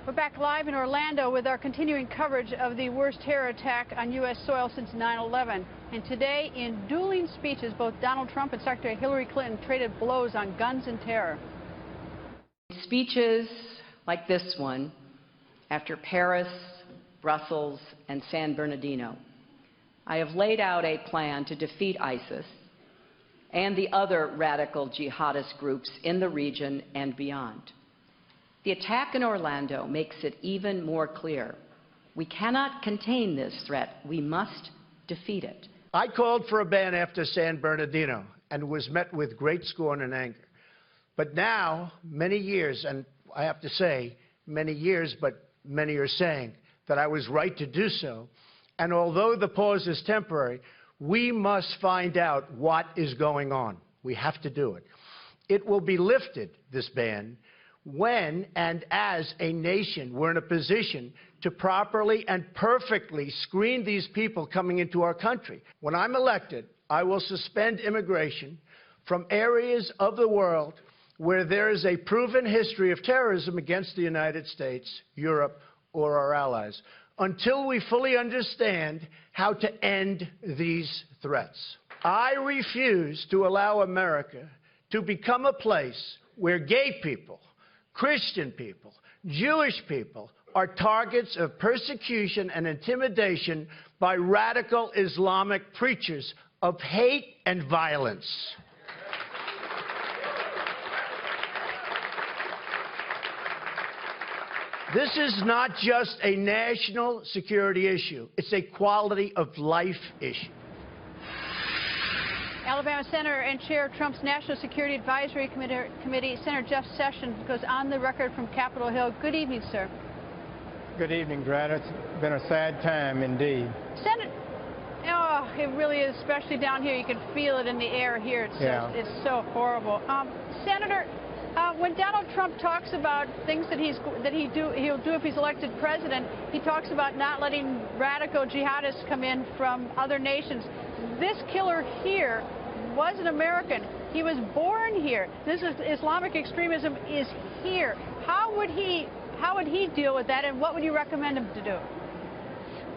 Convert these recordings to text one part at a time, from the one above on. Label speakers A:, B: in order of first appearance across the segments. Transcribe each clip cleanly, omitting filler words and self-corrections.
A: We're back live in Orlando with our continuing coverage of the worst terror attack on U.S. soil since 9/11. And today, in dueling speeches, both Donald Trump and Secretary Hillary Clinton traded blows on guns and terror.
B: Speeches like this one, after Paris, Brussels, and San Bernardino, I have laid out a plan to defeat ISIS and the other radical jihadist groups in the region and beyond. The attack in Orlando makes it even more clear. We cannot contain this threat. We must defeat it.
C: I called for a ban after San Bernardino and was met with great scorn and anger. But now, many years, and I have to say, many years, but many are saying that I was right to do so. And although the pause is temporary, we must find out what is going on. We have to do it. It will be lifted, this ban, when and as a nation we're in a position to properly and perfectly screen these people coming into our country. When I'm elected, I will suspend immigration from areas of the world where there is a proven history of terrorism against the United States, Europe, or our allies, until we fully understand how to end these threats. I refuse to allow America to become a place where gay people, Christian people, Jewish people are targets of persecution and intimidation by radical Islamic preachers of hate and violence. This is not just a national security issue. It's a quality of life issue.
A: Alabama Senator and Chair of Trump's National Security Advisory Committee, Senator Jeff Sessions, goes on the record from Capitol Hill. Good evening, sir.
D: Good evening, Greta. It's been a sad time indeed.
A: Senator, oh, it really is, especially down here. You can feel it in the air here. It's so horrible. Senator, when Donald Trump talks about things that he'll do if he's elected president, he talks about not letting radical jihadists come in from other nations. This killer here was an American. He was born here. This is Islamic extremism is here. How would he deal with that, and what would you recommend him to do?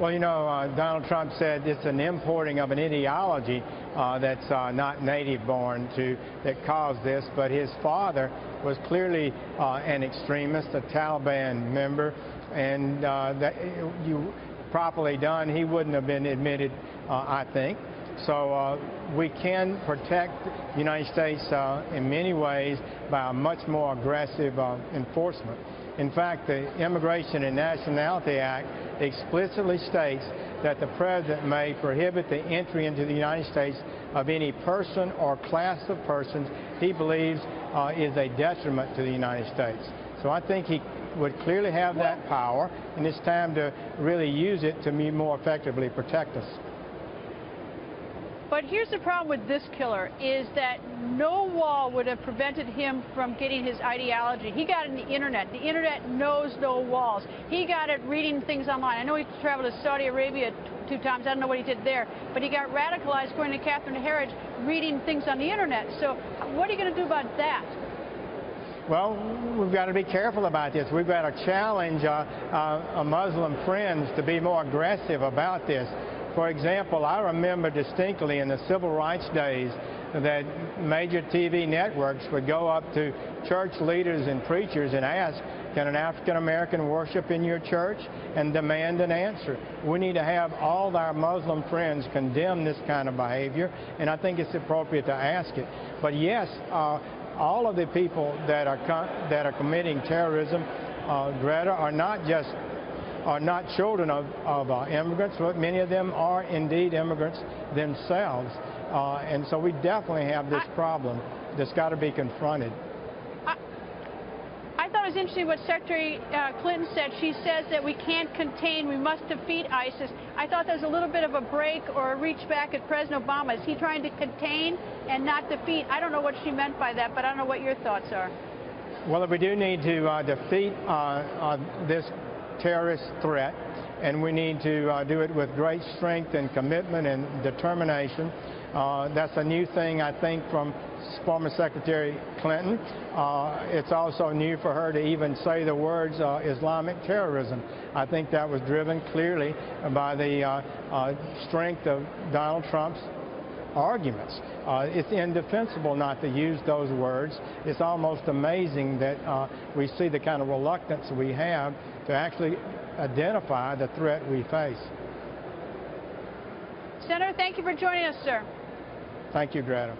D: Well, you know, Donald Trump said it's an importing of an ideology that's not native-born that caused this, but his father was clearly an extremist, a Taliban member, and that you properly done, he wouldn't have been admitted, I think. So we can protect the United States in many ways by a much more aggressive enforcement. In fact, the Immigration and Nationality Act explicitly states that the president may prohibit the entry into the United States of any person or class of persons he believes is a detriment to the United States. So I think he would clearly have that power, and it's time to really use it to more effectively protect us.
A: But here's the problem with this killer, is that no wall would have prevented him from getting his ideology. He got it on the Internet. The Internet knows no walls. He got it reading things online. I know he traveled to Saudi Arabia 2 times. I don't know what he did there. But he got radicalized, according to Catherine Herridge, reading things on the Internet. So what are you going to do about that?
D: Well, we've got to be careful about this. We've got to challenge our Muslim friends to be more aggressive about this. For example, I remember distinctly in the civil rights days that major TV networks would go up to church leaders and preachers and ask, can an African American worship in your church? And demand an answer. We need to have all our Muslim friends condemn this kind of behavior, and I think it's appropriate to ask it. But yes, all of the people that are committing terrorism, Greta, are not children of immigrants, but many of them are indeed immigrants themselves. And so we definitely have this problem that's got to be confronted.
A: I thought it was interesting what Secretary Clinton said. She says that we can't contain, we must defeat ISIS. I thought there was a little bit of a break or a reach back at President Obama. Is he trying to contain and not defeat? I don't know what she meant by that, but I don't know what your thoughts are.
D: Well, we do need to defeat this terrorist threat, and we need to do it with great strength and commitment and determination. That's a new thing, I think, from former Secretary Clinton. It's also new for her to even say the words Islamic terrorism. I think that was driven clearly by the strength of Donald Trump's arguments. It's indefensible not to use those words. It's almost amazing that we see the kind of reluctance we have to actually identify the threat we face.
A: Senator, thank you for joining us, sir.
D: Thank you, Greta.